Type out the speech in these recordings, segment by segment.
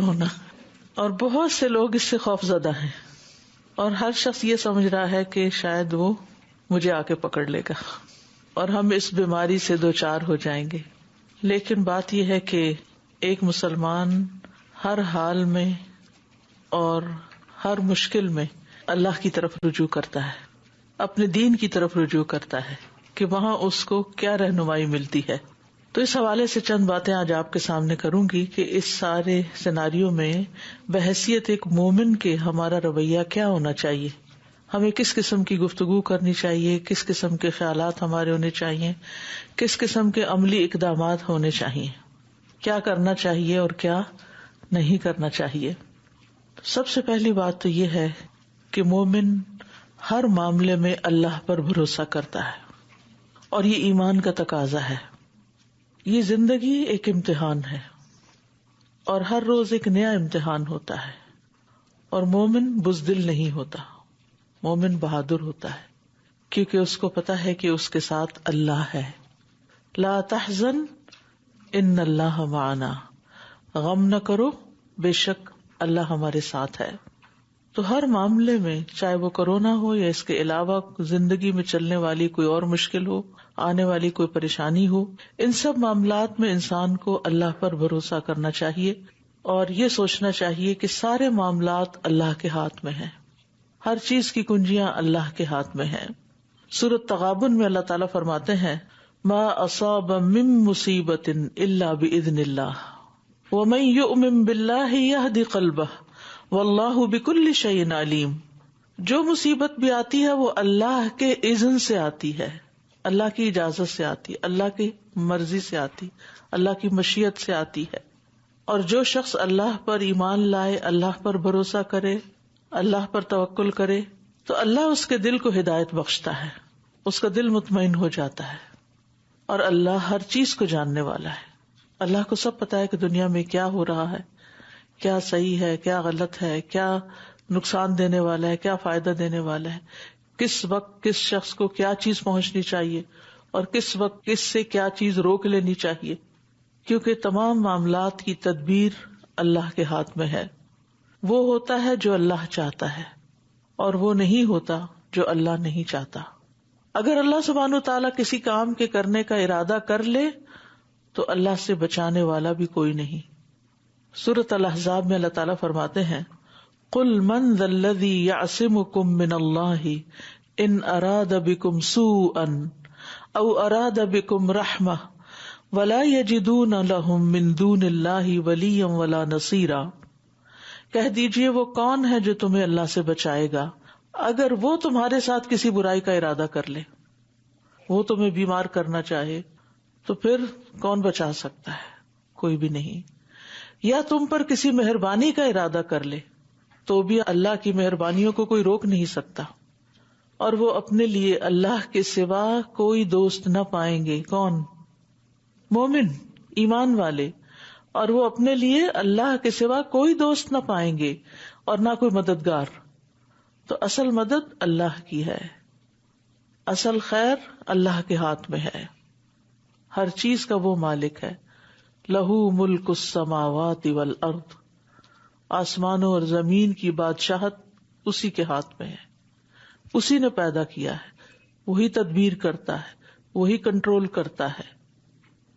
ہونا. اور بہت سے لوگ اس سے خوف زدہ ہیں، اور ہر شخص یہ سمجھ رہا ہے کہ شاید وہ مجھے آ کے پکڑ لے گا اور ہم اس بیماری سے دوچار ہو جائیں گے. لیکن بات یہ ہے کہ ایک مسلمان ہر حال میں اور ہر مشکل میں اللہ کی طرف رجوع کرتا ہے، اپنے دین کی طرف رجوع کرتا ہے کہ وہاں اس کو کیا رہنمائی ملتی ہے. تو اس حوالے سے چند باتیں آج آپ کے سامنے کروں گی کہ اس سارے سیناریو میں بحیثیت ایک مومن کے ہمارا رویہ کیا ہونا چاہیے، ہمیں کس قسم کی گفتگو کرنی چاہیے، کس قسم کے خیالات ہمارے ہونے چاہیے، کس قسم کے عملی اقدامات ہونے چاہیے، کیا کرنا چاہیے اور کیا نہیں کرنا چاہیے. سب سے پہلی بات تو یہ ہے کہ مومن ہر معاملے میں اللہ پر بھروسہ کرتا ہے، اور یہ ایمان کا تقاضا ہے. یہ زندگی ایک امتحان ہے اور ہر روز ایک نیا امتحان ہوتا ہے، اور مومن بزدل نہیں ہوتا، مومن بہادر ہوتا ہے، کیونکہ اس کو پتا ہے کہ اس کے ساتھ اللہ ہے. لا تحزن ان اللہ معنا، غم نہ کرو، بے شک اللہ ہمارے ساتھ ہے. تو ہر معاملے میں، چاہے وہ کورونا ہو یا اس کے علاوہ زندگی میں چلنے والی کوئی اور مشکل ہو، آنے والی کوئی پریشانی ہو، ان سب معاملات میں انسان کو اللہ پر بھروسہ کرنا چاہیے اور یہ سوچنا چاہیے کہ سارے معاملات اللہ کے ہاتھ میں ہیں، ہر چیز کی کنجیاں اللہ کے ہاتھ میں ہیں. سورۃ تغابن میں اللہ تعالیٰ فرماتے ہیں ما اصاب من مصیبت الا باذن اللہ ومن یؤمن باللہ یہد قلبہ واللہ بکل شیء علیم. جو مصیبت بھی آتی ہے وہ اللہ کے اذن سے آتی ہے، اللہ کی اجازت سے آتی، اللہ کی مرضی سے آتی، اللہ کی مشیت سے آتی ہے. اور جو شخص اللہ پر ایمان لائے، اللہ پر بھروسہ کرے، اللہ پر توکل کرے، تو اللہ اس کے دل کو ہدایت بخشتا ہے، اس کا دل مطمئن ہو جاتا ہے. اور اللہ ہر چیز کو جاننے والا ہے، اللہ کو سب پتا ہے کہ دنیا میں کیا ہو رہا ہے، کیا صحیح ہے، کیا غلط ہے، کیا نقصان دینے والا ہے، کیا فائدہ دینے والا ہے، کس وقت کس شخص کو کیا چیز پہنچنی چاہیے اور کس وقت کس سے کیا چیز روک لینی چاہیے، کیونکہ تمام معاملات کی تدبیر اللہ کے ہاتھ میں ہے. وہ ہوتا ہے جو اللہ چاہتا ہے اور وہ نہیں ہوتا جو اللہ نہیں چاہتا. اگر اللہ سبحانہ و تعالیٰ کسی کام کے کرنے کا ارادہ کر لے تو اللہ سے بچانے والا بھی کوئی نہیں. سورۃ الاحزاب میں اللہ تعالیٰ فرماتے ہیں قل من ذا الذی یعصمکم من اللہ ان اراد بکم سوءا او اراد بکم رحمہ ولا یجدون لهم من دون اللہ ولیا ولا نصیرا. کہہ دیجئے وہ کون ہے جو تمہیں اللہ سے بچائے گا اگر وہ تمہارے ساتھ کسی برائی کا ارادہ کر لے، وہ تمہیں بیمار کرنا چاہے تو پھر کون بچا سکتا ہے؟ کوئی بھی نہیں. یا تم پر کسی مہربانی کا ارادہ کر لے تو بھی اللہ کی مہربانیوں کو کوئی روک نہیں سکتا. اور وہ اپنے لیے اللہ کے سوا کوئی دوست نہ پائیں گے. کون؟ مومن، ایمان والے. اور وہ اپنے لیے اللہ کے سوا کوئی دوست نہ پائیں گے اور نہ کوئی مددگار. تو اصل مدد اللہ کی ہے، اصل خیر اللہ کے ہاتھ میں ہے، ہر چیز کا وہ مالک ہے. لہو ملک السماوات والارض، آسمانوں اور زمین کی بادشاہت اسی کے ہاتھ میں ہے، اسی نے پیدا کیا ہے، وہی تدبیر کرتا ہے، وہی کنٹرول کرتا ہے.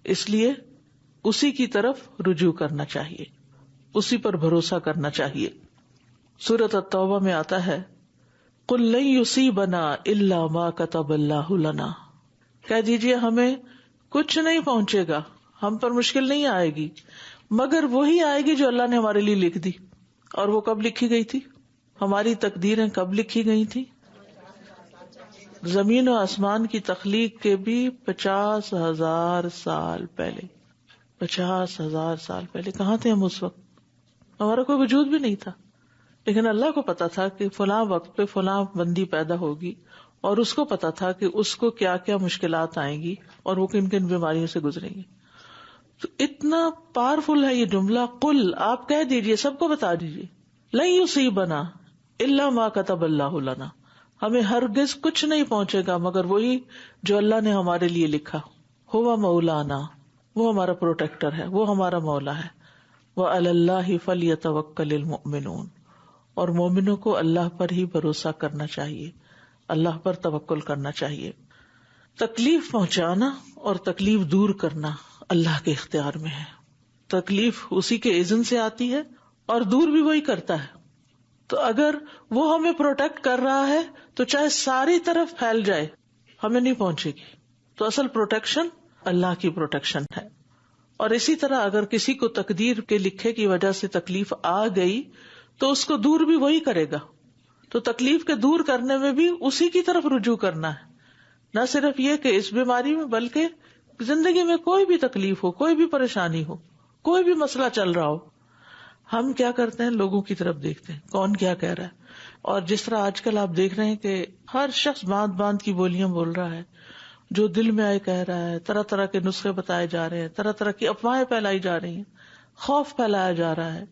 اس لیے اسی کی طرف رجوع کرنا چاہیے، اسی پر بھروسہ کرنا چاہیے. سورۃ التوبہ میں آتا ہے قل لن یصیبنا الا ما کتب اللہ لنا. کہہ دیجیے ہمیں کچھ نہیں پہنچے گا، ہم پر مشکل نہیں آئے گی مگر وہی آئے گی جو اللہ نے ہمارے لیے لکھ دی. اور وہ کب لکھی گئی تھی؟ ہماری تقدیریں کب لکھی گئی تھی؟ زمین و آسمان کی تخلیق کے بھی 50,000 سال پہلے. 50,000 سال پہلے کہاں تھے ہم اس وقت؟ ہمارا کوئی وجود بھی نہیں تھا. لیکن اللہ کو پتا تھا کہ فلاں وقت پہ فلاں بندی پیدا ہوگی، اور اس کو پتا تھا کہ اس کو کیا کیا مشکلات آئیں گی اور وہ کن کن بیماریوں سے گزریں گی. تو اتنا پاورفل ہے یہ جملہ. قل، آپ کہہ دیجئے، سب کو بتا دیجئے، لن یصیبنا الا ما کتب اللہ لنا، ہمیں ہرگز کچھ نہیں پہنچے گا مگر وہی جو اللہ نے ہمارے لیے لکھا. ہوا مولانا، وہ ہمارا پروٹیکٹر ہے، وہ ہمارا مولا ہے. وَعَلَى اللَّهِ فَلْيَتَوَكَّلِ الْمُؤْمِنُونَ، اور مومنوں کو اللہ پر ہی بھروسہ کرنا چاہیے، اللہ پر توکل کرنا چاہیے۔ تکلیف پہنچانا اور تکلیف دور کرنا اللہ کے اختیار میں ہے۔ تکلیف اسی کے اذن سے آتی ہے اور دور بھی وہی کرتا ہے۔ تو اگر وہ ہمیں پروٹیکٹ کر رہا ہے تو چاہے ساری طرف پھیل جائے ہمیں نہیں پہنچے گی۔ تو اصل پروٹیکشن اللہ کی پروٹیکشن ہے۔ اور اسی طرح اگر کسی کو تقدیر کے لکھے کی وجہ سے تکلیف آ گئی تو اس کو دور بھی وہی کرے گا۔ تو تکلیف کے دور کرنے میں بھی اسی کی طرف رجوع کرنا ہے، نہ صرف یہ کہ اس بیماری میں، بلکہ زندگی میں کوئی بھی تکلیف ہو، کوئی بھی پریشانی ہو، کوئی بھی مسئلہ چل رہا ہو، ہم کیا کرتے ہیں؟ لوگوں کی طرف دیکھتے ہیں کون کیا کہہ رہا ہے۔ اور جس طرح آج کل آپ دیکھ رہے ہیں کہ ہر شخص باندھ باندھ کی بولیاں بول رہا ہے، جو دل میں آئے کہہ رہا ہے، طرح طرح کے نسخے بتائے جا رہے ہیں، طرح طرح کی افواہیں پھیلائی جا رہی ہیں، خوف پھیلایا جا رہا ہے،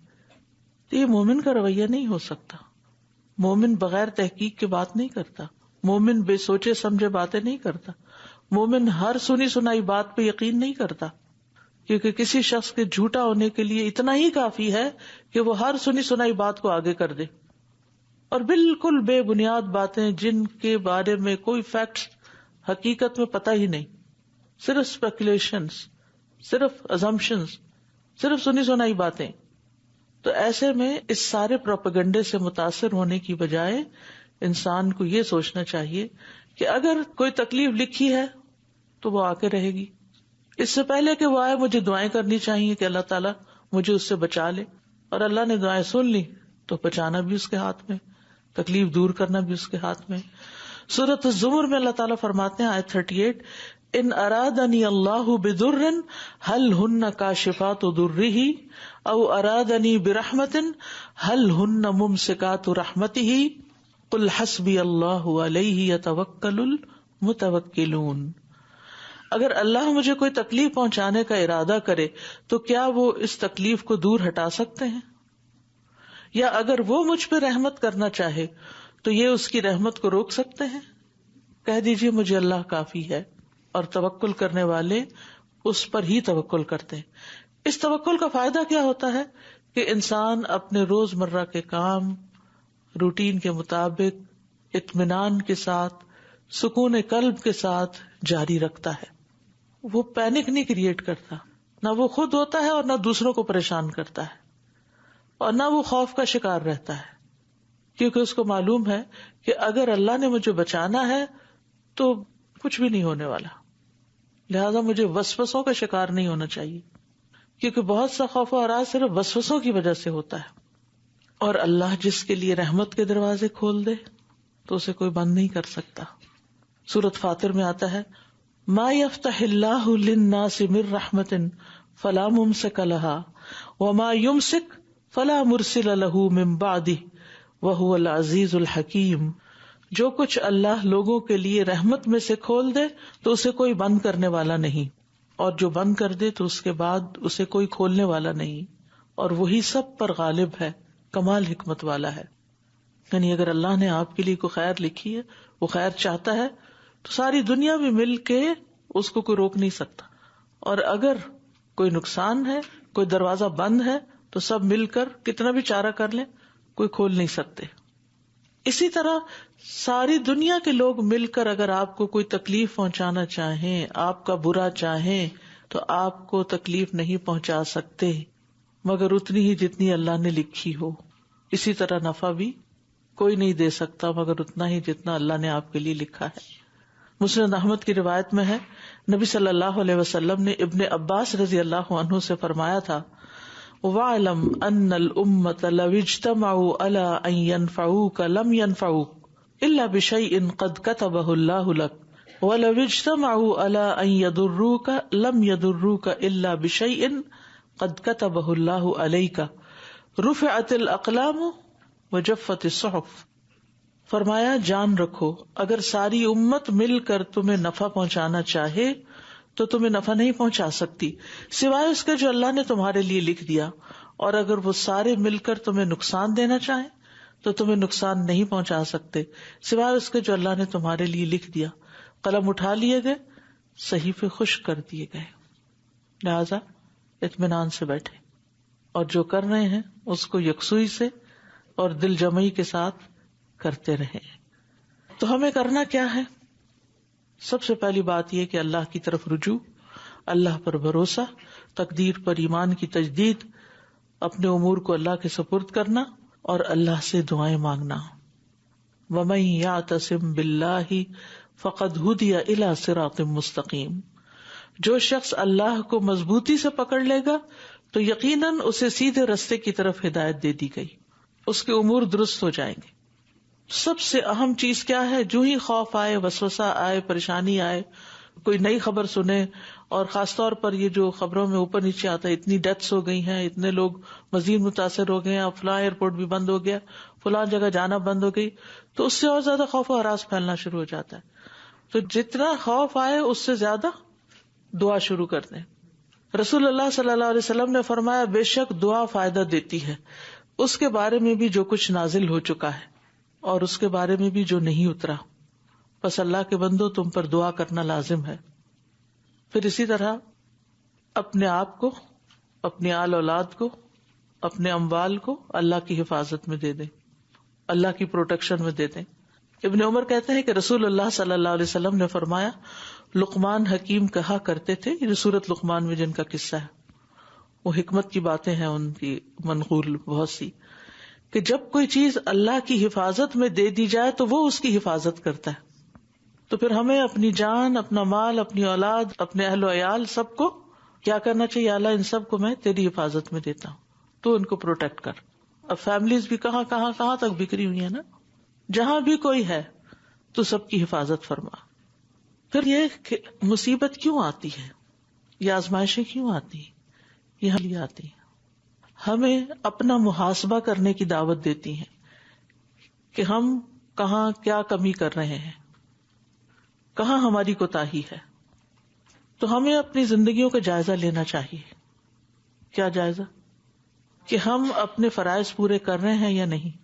تو یہ مومن کا رویہ نہیں ہو سکتا۔ مومن بغیر تحقیق کے بات نہیں کرتا، مومن بے سوچے سمجھے باتیں نہیں کرتا، مومن ہر سنی سنائی بات پہ یقین نہیں کرتا، کیونکہ کسی شخص کے جھوٹا ہونے کے لیے اتنا ہی کافی ہے کہ وہ ہر سنی سنائی بات کو آگے کر دے، اور بالکل بے بنیاد باتیں جن کے بارے میں کوئی فیکٹس حقیقت میں پتہ ہی نہیں، صرف اسپیکولیشنز، صرف ازمپشنز، صرف سنی سنائی باتیں۔ تو ایسے میں اس سارے پروپیگنڈے سے متاثر ہونے کی بجائے انسان کو یہ سوچنا چاہیے کہ اگر کوئی تکلیف لکھی ہے تو وہ آ کے رہے گی، اس سے پہلے کہ وہ آئے مجھے دعائیں کرنی چاہیے کہ اللہ تعالیٰ مجھے اس سے بچا لے، اور اللہ نے دعائیں سن لی تو بچانا بھی اس کے ہاتھ میں، تکلیف دور کرنا بھی اس کے ہاتھ میں۔ سورۃ الزمر میں اللہ تعالیٰ فرماتے ہیں آیت 38، ان ارادنی اللہ بضر هل ہن کاشفات ضرہ او ارادنی برحمت هل ہن ممسکات رحمتہ قل حسبی اللہ علیہ یتوکل المتوکلون۔ اگر اللہ مجھے کوئی تکلیف پہنچانے کا ارادہ کرے تو کیا وہ اس تکلیف کو دور ہٹا سکتے ہیں؟ یا اگر وہ مجھ پہ رحمت کرنا چاہے تو یہ اس کی رحمت کو روک سکتے ہیں؟ کہہ دیجئے مجھے اللہ کافی ہے، اور توکل کرنے والے اس پر ہی توکل کرتے ہیں۔ اس توکل کا فائدہ کیا ہوتا ہے کہ انسان اپنے روز مرہ کے کام روٹین کے مطابق اطمینان کے ساتھ، سکون قلب کے ساتھ جاری رکھتا ہے۔ وہ پینک نہیں کریٹ کرتا، نہ وہ خود ہوتا ہے اور نہ دوسروں کو پریشان کرتا ہے، اور نہ وہ خوف کا شکار رہتا ہے، کیونکہ اس کو معلوم ہے کہ اگر اللہ نے مجھے بچانا ہے تو کچھ بھی نہیں ہونے والا، لہذا مجھے وسوسوں کا شکار نہیں ہونا چاہیے، کیونکہ بہت سا خوف و ہراس صرف وسوسوں کی وجہ سے ہوتا ہے۔ اور اللہ جس کے لیے رحمت کے دروازے کھول دے تو اسے کوئی بند نہیں کر سکتا۔ سورۃ فاطر میں آتا ہے ما یفتح اللہ للناس من رحمت فلا ممسک لها وما یمسک فلا مرسل له من بعدہ وہو العزیز الحکیم۔ جو کچھ اللہ لوگوں کے لیے رحمت میں سے کھول دے تو اسے کوئی بند کرنے والا نہیں، اور جو بند کر دے تو اس کے بعد اسے کوئی کھولنے والا نہیں، اور وہی سب پر غالب ہے، کمال حکمت والا ہے۔ یعنی اگر اللہ نے آپ کے لیے کوئی خیر لکھی ہے، وہ خیر چاہتا ہے تو ساری دنیا بھی مل کے اس کو کوئی روک نہیں سکتا، اور اگر کوئی نقصان ہے، کوئی دروازہ بند ہے تو سب مل کر کتنا بھی چارہ کر لیں کوئی کھول نہیں سکتے۔ اسی طرح ساری دنیا کے لوگ مل کر اگر آپ کو کوئی تکلیف پہنچانا چاہیں، آپ کا برا چاہیں، تو آپ کو تکلیف نہیں پہنچا سکتے مگر اتنی ہی جتنی اللہ نے لکھی ہو۔ اسی طرح نفع بھی کوئی نہیں دے سکتا مگر اتنا ہی جتنا اللہ نے آپ کے لیے لکھا ہے۔ مسند احمد کی روایت میں ہے، نبی صلی اللہ علیہ وسلم نے ابن عباس رضی اللہ عنہ سے فرمایا تھا، وَاعْلَمْ أَنَّ الْأُمَّةَ لَوِ اجْتَمَعُوا عَلَىٰ أَن يَنفَعُوكَ لَمْ يَنفَعُوكَ إِلَّا بِشَيْءٍ قَدْ كَتَبَهُ اللَّهُ لَكَ وَلَوِ اجْتَمَعُوا عَلَىٰ أَن يَضُرُّوكَ لَمْ يَضُرُّوكَ إِلَّا بِشَيْءٍ قَدْ كَتَبَهُ اللَّهُ عَلَيْكَ رُفِعَتِ الْأَقْلَامُ وَجَفَّتِ الصُّحُفُ۔ فرمایا جان رکھو اگر ساری امت مل کر تمہیں نفع پہنچانا چاہے تو تمہیں نفع نہیں پہنچا سکتی سوائے اس کے جو اللہ نے تمہارے لیے لکھ دیا، اور اگر وہ سارے مل کر تمہیں نقصان دینا چاہیں تو تمہیں نقصان نہیں پہنچا سکتے سوائے اس کے جو اللہ نے تمہارے لیے لکھ دیا۔ قلم اٹھا لیے گئے، صحیفے خشک کر دیے گئے، لہذا اطمینان سے بیٹھے۔ اور جو کر رہے ہیں اس کو یکسوئی سے اور دل جمعی کے ساتھ کرتے رہیں. تو ہمیں کرنا کیا ہے؟ سب سے پہلی بات یہ کہ اللہ کی طرف رجوع، اللہ پر بھروسہ، تقدیر پر ایمان کی تجدید، اپنے امور کو اللہ کے سپرد کرنا اور اللہ سے دعائیں مانگنا. وَمَن يَعْتَصِم بِاللَّهِ فَقَدْ هُدِيَ إِلَى صِرَاطٍ مُسْتَقِيمٍ. جو شخص اللہ کو مضبوطی سے پکڑ لے گا تو یقیناً اسے سیدھے رستے کی طرف ہدایت دے دی گئی، اس کے امور درست ہو جائیں گے. سب سے اہم چیز کیا ہے؟ جو ہی خوف آئے، وسوسہ آئے، پریشانی آئے، کوئی نئی خبر سنے، اور خاص طور پر یہ جو خبروں میں اوپر نیچے آتا ہے، اتنی ڈیتھس ہو گئی ہیں، اتنے لوگ مزید متاثر ہو گئے ہیں، اب فلاں ایئرپورٹ بھی بند ہو گیا، فلاں جگہ جانا بند ہو گئی، تو اس سے اور زیادہ خوف و ہراس پھیلنا شروع ہو جاتا ہے. تو جتنا خوف آئے اس سے زیادہ دعا شروع کر دیں. رسول اللہ صلی اللہ علیہ وسلم نے فرمایا، بے شک دعا فائدہ دیتی ہے، اس کے بارے میں بھی جو کچھ نازل ہو چکا ہے اور اس کے بارے میں بھی جو نہیں اترا. بس اللہ کے بندو تم پر دعا کرنا لازم ہے. پھر اسی طرح اپنے آپ کو، اپنی آل اولاد کو، اپنے اموال کو اللہ کی حفاظت میں دے دیں، اللہ کی پروٹیکشن میں دے دیں. ابن عمر کہتے ہیں کہ رسول اللہ صلی اللہ علیہ وسلم نے فرمایا، لقمان حکیم کہا کرتے تھے، یہ سورۃ لقمان میں جن کا قصہ ہے، وہ حکمت کی باتیں ہیں ان کی منقول بہت سی، کہ جب کوئی چیز اللہ کی حفاظت میں دے دی جائے تو وہ اس کی حفاظت کرتا ہے. تو پھر ہمیں اپنی جان، اپنا مال، اپنی اولاد، اپنے اہل و عیال سب کو کیا کرنا چاہیے؟ اللہ ان سب کو میں تیری حفاظت میں دیتا ہوں، تو ان کو پروٹیکٹ کر. اب فیملیز بھی کہاں تک بکھری ہوئی ہیں نا، جہاں بھی کوئی ہے تو سب کی حفاظت فرما. پھر یہ مصیبت کیوں آتی ہے، یہ آزمائشیں کیوں آتی ہیں؟ یہ لیے آتی ہیں ہمیں اپنا محاسبہ کرنے کی دعوت دیتی ہیں کہ ہم کہاں کیا کمی کر رہے ہیں، کہاں ہماری کوتاہی ہے. تو ہمیں اپنی زندگیوں کا جائزہ لینا چاہیے. کیا جائزہ؟ کہ ہم اپنے فرائض پورے کر رہے ہیں یا نہیں.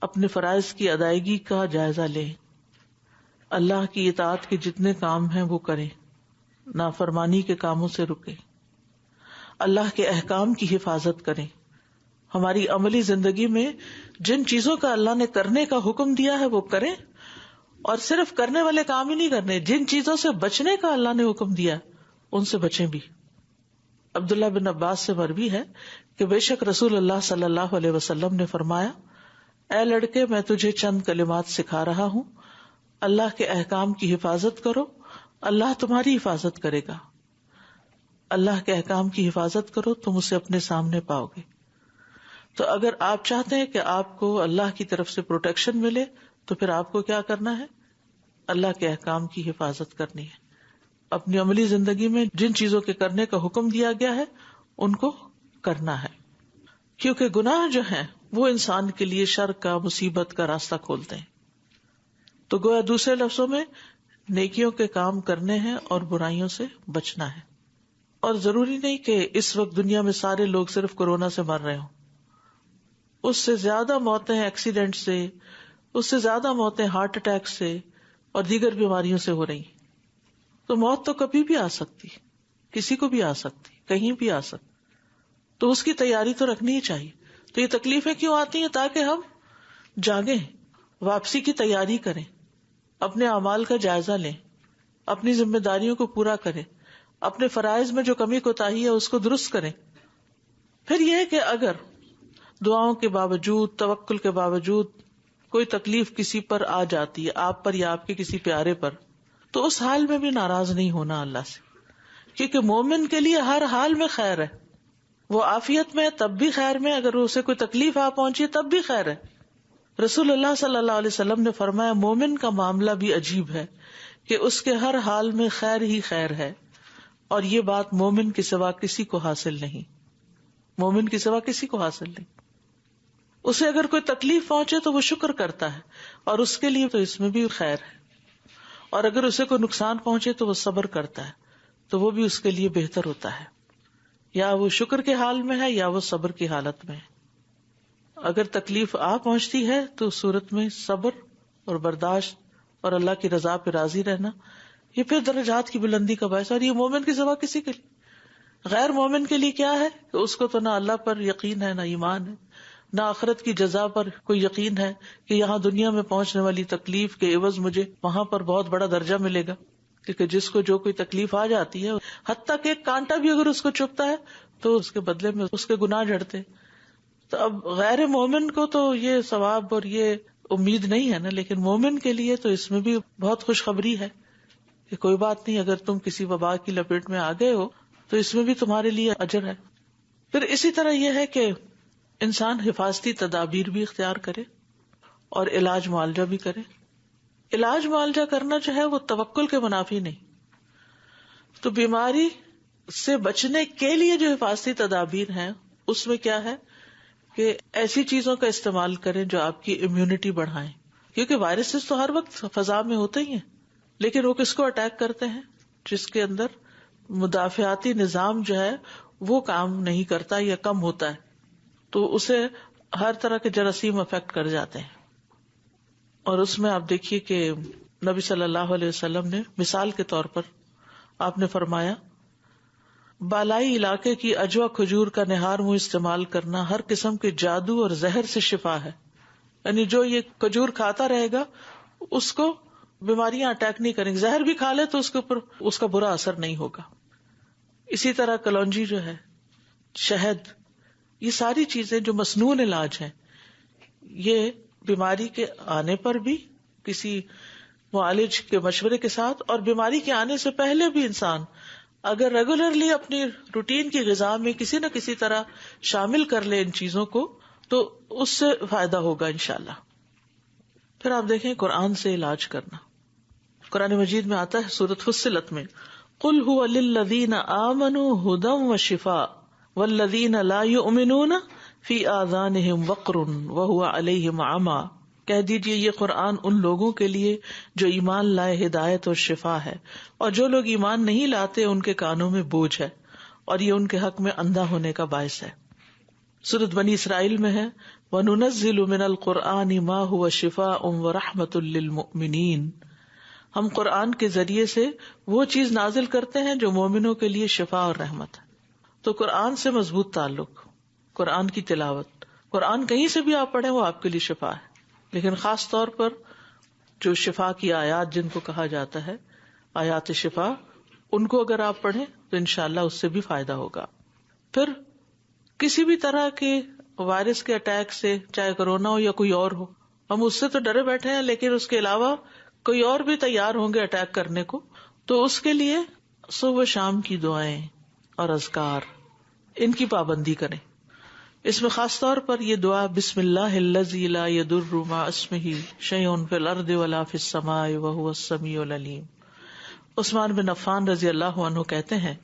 اپنے فرائض کی ادائیگی کا جائزہ لیں، اللہ کی اطاعت کے جتنے کام ہیں وہ کریں، نافرمانی کے کاموں سے رکیں، اللہ کے احکام کی حفاظت کریں. ہماری عملی زندگی میں جن چیزوں کا اللہ نے کرنے کا حکم دیا ہے وہ کریں، اور صرف کرنے والے کام ہی نہیں کرنے، جن چیزوں سے بچنے کا اللہ نے حکم دیا ان سے بچیں بھی. عبداللہ بن عباس سے مروی ہے کہ بے شک رسول اللہ صلی اللہ علیہ وسلم نے فرمایا، اے لڑکے میں تجھے چند کلمات سکھا رہا ہوں، اللہ کے احکام کی حفاظت کرو، اللہ تمہاری حفاظت کرے گا. اللہ کے احکام کی حفاظت کرو تم اسے اپنے سامنے پاؤ گے. تو اگر آپ چاہتے ہیں کہ آپ کو اللہ کی طرف سے پروٹیکشن ملے تو پھر آپ کو کیا کرنا ہے؟ اللہ کے احکام کی حفاظت کرنی ہے. اپنی عملی زندگی میں جن چیزوں کے کرنے کا حکم دیا گیا ہے ان کو کرنا ہے، کیونکہ گناہ جو ہیں وہ انسان کے لیے شر کا، مصیبت کا راستہ کھولتے ہیں. تو گویا دوسرے لفظوں میں نیکیوں کے کام کرنے ہیں اور برائیوں سے بچنا ہے. اور ضروری نہیں کہ اس وقت دنیا میں سارے لوگ صرف کورونا سے مر رہے ہوں. اس سے زیادہ موتیں ایکسیڈنٹ سے، اس سے زیادہ موتیں ہارٹ اٹیک سے اور دیگر بیماریوں سے ہو رہی. تو موت تو کبھی بھی آ سکتی، کسی کو بھی آ سکتی، کہیں بھی آ سکتی. تو اس کی تیاری تو رکھنی ہی چاہیے. تو یہ تکلیفیں کیوں آتی ہیں؟ تاکہ ہم جاگیں، واپسی کی تیاری کریں، اپنے اعمال کا جائزہ لیں، اپنی ذمہ داریوں کو پورا کریں، اپنے فرائض میں جو کمی کوتاہی ہے اس کو درست کریں. پھر یہ کہ اگر دعاؤں کے باوجود، توکل کے باوجود کوئی تکلیف کسی پر آ جاتی ہے، آپ پر یا آپ کے کسی پیارے پر، تو اس حال میں بھی ناراض نہیں ہونا اللہ سے، کیونکہ مومن کے لیے ہر حال میں خیر ہے. وہ عافیت میں تب بھی خیر میں، اگر اسے کوئی تکلیف آ پہنچی تب بھی خیر ہے. رسول اللہ صلی اللہ علیہ وسلم نے فرمایا، مومن کا معاملہ بھی عجیب ہے کہ اس کے ہر حال میں خیر ہی خیر ہے، اور یہ بات مومن کے سوا کسی کو حاصل نہیں. مومن کے سوا کسی کو حاصل نہیں. اسے اگر کوئی تکلیف پہنچے تو وہ شکر کرتا ہے اور اس کے لیے تو اس میں بھی خیر ہے، اور اگر اسے کوئی نقصان پہنچے تو وہ صبر کرتا ہے تو وہ بھی اس کے لیے بہتر ہوتا ہے. یا وہ شکر کے حال میں ہے یا وہ صبر کی حالت میں ہے. اگر تکلیف آ پہنچتی ہے تو اس صورت میں صبر اور برداشت اور اللہ کی رضا پہ راضی رہنا، یہ پھر درجات کی بلندی کا باعث ہے، اور یہ مومن کے سوا کسی کے لیے. غیر مومن کے لیے کیا ہے کہ اس کو تو نہ اللہ پر یقین ہے، نہ ایمان ہے، نہ آخرت کی جزا پر کوئی یقین ہے کہ یہاں دنیا میں پہنچنے والی تکلیف کے عوض مجھے وہاں پر بہت بڑا درجہ ملے گا. کیونکہ جس کو جو کوئی تکلیف آ جاتی ہے، حتیٰ کہ ایک کانٹا بھی اگر اس کو چبھتا ہے تو اس کے بدلے میں اس کے گناہ جھڑتے. تو اب غیر مومن کو تو یہ ثواب اور یہ امید نہیں ہے نا، لیکن مومن کے لیے تو اس میں بھی بہت خوشخبری ہے کہ کوئی بات نہیں، اگر تم کسی وبا کی لپیٹ میں آ گئے ہو تو اس میں بھی تمہارے لیے اجر ہے. پھر اسی طرح یہ ہے کہ انسان حفاظتی تدابیر بھی اختیار کرے اور علاج معالجہ بھی کرے. علاج معالجہ کرنا جو ہے وہ توکل کے منافی نہیں. تو بیماری سے بچنے کے لیے جو حفاظتی تدابیر ہیں اس میں کیا ہے کہ ایسی چیزوں کا استعمال کریں جو آپ کی امیونٹی بڑھائیں، کیونکہ وائرسز تو ہر وقت فضا میں ہوتے ہی ہیں، لیکن وہ کس کو اٹیک کرتے ہیں؟ جس کے اندر مدافعاتی نظام جو ہے وہ کام نہیں کرتا یا کم ہوتا ہے، تو اسے ہر طرح کے جراثیم افیکٹ کر جاتے ہیں. اور اس میں آپ دیکھیے کہ نبی صلی اللہ علیہ وسلم نے مثال کے طور پر آپ نے فرمایا بالائی علاقے کی اجوا کھجور کا نہار منہ استعمال کرنا ہر قسم کے جادو اور زہر سے شفا ہے. یعنی جو یہ کھجور کھاتا رہے گا اس کو بیماریاں اٹیک نہیں کریں گی، زہر بھی کھا لے تو اس کے اوپر اس کا برا اثر نہیں ہوگا. اسی طرح کلونجی جو ہے، شہد، یہ ساری چیزیں جو مصنوعی علاج ہیں، یہ بیماری کے آنے پر بھی کسی معالج کے مشورے کے ساتھ اور بیماری کے آنے سے پہلے بھی انسان اگر ریگولرلی اپنی روٹین کی غذا میں کسی نہ کسی طرح شامل کر لے ان چیزوں کو تو اس سے فائدہ ہوگا انشاءاللہ. پھر آپ دیکھیں قرآن سے علاج کرنا. قرآن مجید میں آتا ہے سورۃ فصلت میں قل هو للذین آمنوا ھدی وشفاء والذین لا یؤمنون فی آذانہم وقر وہو علیہم عمی. کہہ دیجئے یہ قرآن ان لوگوں کے لیے جو ایمان لائے ہدایت اور شفا ہے، اور جو لوگ ایمان نہیں لاتے ان کے کانوں میں بوجھ ہے اور یہ ان کے حق میں اندھا ہونے کا باعث ہے. سورۃ بنی اسرائیل میں ہے وَنُنَزِّلُ مِنَ الْقُرْآنِ مَا هُوَ شِفَاءٌ وَرَحْمَةٌ لِّلْمُؤْمِنِينَ. ہم قرآن کے ذریعے سے وہ چیز نازل کرتے ہیں جو مومنوں کے لیے شفا اور رحمت ہے. تو قرآن سے مضبوط تعلق، قرآن کی تلاوت، قرآن کہیں سے بھی آپ پڑھیں وہ آپ کے لیے شفا ہے. لیکن خاص طور پر جو شفا کی آیات جن کو کہا جاتا ہے آیات شفا، ان کو اگر آپ پڑھیں تو انشاءاللہ اس سے بھی فائدہ ہوگا. پھر کسی بھی طرح کے وائرس کے اٹیک سے، چاہے کرونا ہو یا کوئی اور ہو، ہم اس سے تو ڈرے بیٹھے ہیں، لیکن اس کے علاوہ کوئی اور بھی تیار ہوں گے اٹیک کرنے کو، تو اس کے لیے صبح شام کی دعائیں اور اذکار، ان کی پابندی کریں. اس میں خاص طور پر یہ دعا بسم اللہ الذی لا یضر مع اسمہ شیء فی الارض ولا فی السماء وہو السمیع العلیم. عثمان بن عفان رضی اللہ عنہ کہتے ہیں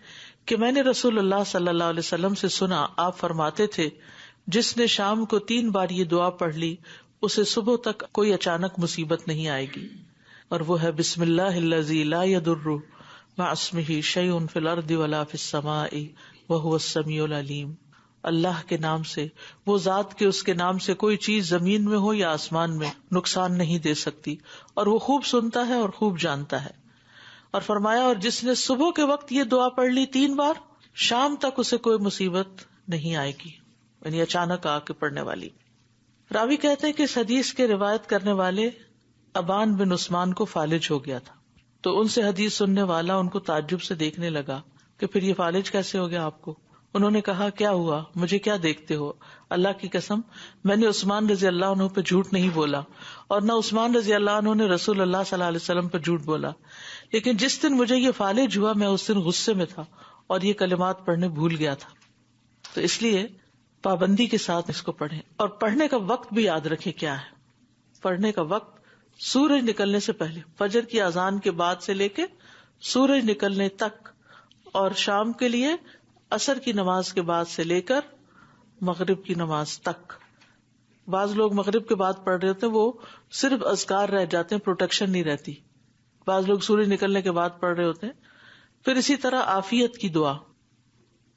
کہ میں نے رسول اللہ صلی اللہ علیہ وسلم سے سنا، آپ فرماتے تھے جس نے شام کو 3 بار یہ دعا پڑھ لی اسے صبح تک کوئی اچانک مصیبت نہیں آئے گی، اور وہ ہے بسم اللہ الذی لا یضر مع اسمہ شیء فی الارض ولا فی السماء وہو السمیع العلیم. اللہ کے نام سے، وہ ذات کے اس کے نام سے کوئی چیز زمین میں ہو یا آسمان میں نقصان نہیں دے سکتی، اور وہ خوب سنتا ہے اور خوب جانتا ہے. اور فرمایا اور جس نے صبح کے وقت یہ دعا پڑھ لی 3 بار، شام تک اسے کوئی مصیبت نہیں آئے گی، یعنی اچانک آ کے پڑھنے والی. راوی کہتے ہیں کہ اس حدیث کے روایت کرنے والے ابان بن عثمان کو فالج ہو گیا تھا، تو ان سے حدیث سننے والا ان کو تعجب سے دیکھنے لگا کہ پھر یہ فالج کیسے ہو گیا آپ کو؟ انہوں نے کہا کیا ہوا، مجھے کیا دیکھتے ہو؟ اللہ کی قسم میں نے عثمان رضی اللہ عنہ پہ جھوٹ نہیں بولا، اور نہ عثمان رضی اللہ عنہ نے رسول اللہ صلی اللہ علیہ وسلم پہ جھوٹ بولا، لیکن جس دن مجھے یہ فالج ہوا میں اس دن غصے میں تھا اور یہ کلمات پڑھنے بھول گیا تھا. تو اس لیے پابندی کے ساتھ اس کو پڑھیں، اور پڑھنے کا وقت بھی یاد رکھیں کیا ہے. پڑھنے کا وقت سورج نکلنے سے پہلے، فجر کی اذان کے بعد سے لے کے سورج نکلنے تک، اور شام کے لیے عصر کی نماز کے بعد سے لے کر مغرب کی نماز تک. بعض لوگ مغرب کے بعد پڑھ رہے ہوتے ہیں، وہ صرف اذکار رہ جاتے ہیں، پروٹیکشن نہیں رہتی. بعض لوگ سورج نکلنے کے بعد پڑھ رہے ہوتے ہیں. پھر اسی طرح عافیت کی دعا.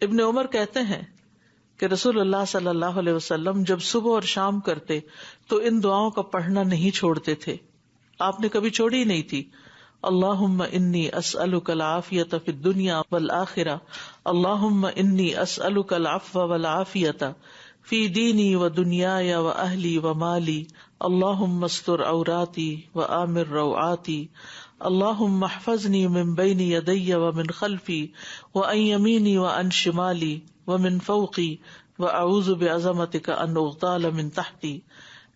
ابن عمر کہتے ہیں کہ رسول اللہ صلی اللہ علیہ وسلم جب صبح اور شام کرتے تو ان دعاؤں کا پڑھنا نہیں چھوڑتے تھے، آپ نے کبھی چھوڑی ہی نہیں تھی. اللہم انی اسألک العافیۃ فی الدنیا والآخرہ اللہم انی اسألک العفو والعافیۃ فی دینی و دنیای و اہلی و مالی اللہم استر عوراتی و آمر روعاتی اللہم احفظنی من بین یدی و من خلفی و عن یمینی و عن شمالی و من فوقی و اعوذ بعظمتک ان اغتال من تحتی.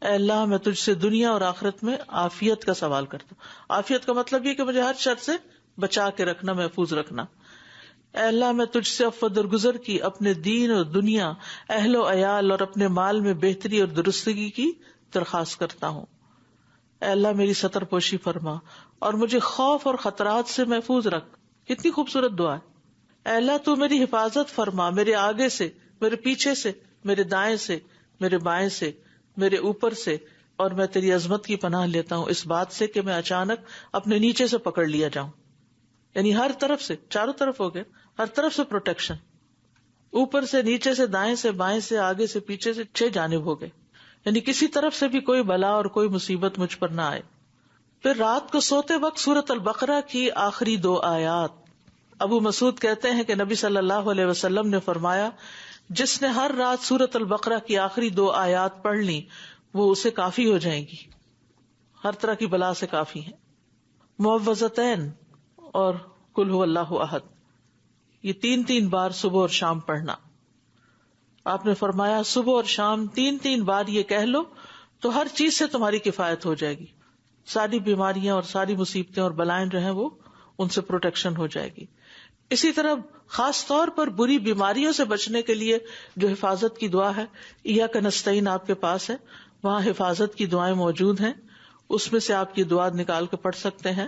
اے اللہ میں تجھ سے دنیا اور آخرت میں عافیت کا سوال کرتا ہوں. عافیت کا مطلب یہ کہ مجھے ہر شر سے بچا کے رکھنا، محفوظ رکھنا. اے اللہ میں تجھ سے عفو درگزر کی اپنے دین اور دنیا، اہل و عیال اور اپنے مال میں بہتری اور درستگی کی درخواست کرتا ہوں. اے اللہ میری ستر پوشی فرما اور مجھے خوف اور خطرات سے محفوظ رکھ. کتنی خوبصورت دعا ہے. اے اللہ تو میری حفاظت فرما، میرے آگے سے، میرے پیچھے سے، میرے دائیں سے، میرے بائیں سے، میرے اوپر سے، اور میں تیری عظمت کی پناہ لیتا ہوں اس بات سے کہ میں اچانک اپنے نیچے سے پکڑ لیا جاؤں. یعنی ہر طرف سے، چاروں طرف ہو گئے، ہر طرف سے پروٹیکشن، اوپر سے، نیچے سے، دائیں سے، بائیں سے، آگے سے، پیچھے سے، 6 جانب ہو گئے. یعنی کسی طرف سے بھی کوئی بلا اور کوئی مصیبت مجھ پر نہ آئے. پھر رات کو سوتے وقت سورۃ البقرہ کی آخری 2 آیات. ابو مسعود کہتے ہیں کہ نبی صلی اللہ علیہ وسلم نے فرمایا جس نے ہر رات سورۃ البقرہ کی آخری 2 آیات پڑھ لی وہ اسے کافی ہو جائیں گی، ہر طرح کی بلا سے کافی ہیں. معوذتین اور قل ھو اللہ احد، یہ 3 بار صبح اور شام پڑھنا. آپ نے فرمایا صبح اور شام 3 بار یہ کہہ لو تو ہر چیز سے تمہاری کفایت ہو جائے گی. ساری بیماریاں اور ساری مصیبتیں اور بلائیں جو ہیں وہ ان سے پروٹیکشن ہو جائے گی. اسی طرح خاص طور پر بری بیماریوں سے بچنے کے لیے جو حفاظت کی دعا ہے، ایاک نستعین آپ کے پاس ہے، وہاں حفاظت کی دعائیں موجود ہیں، اس میں سے آپ یہ دعا نکال کے پڑھ سکتے ہیں.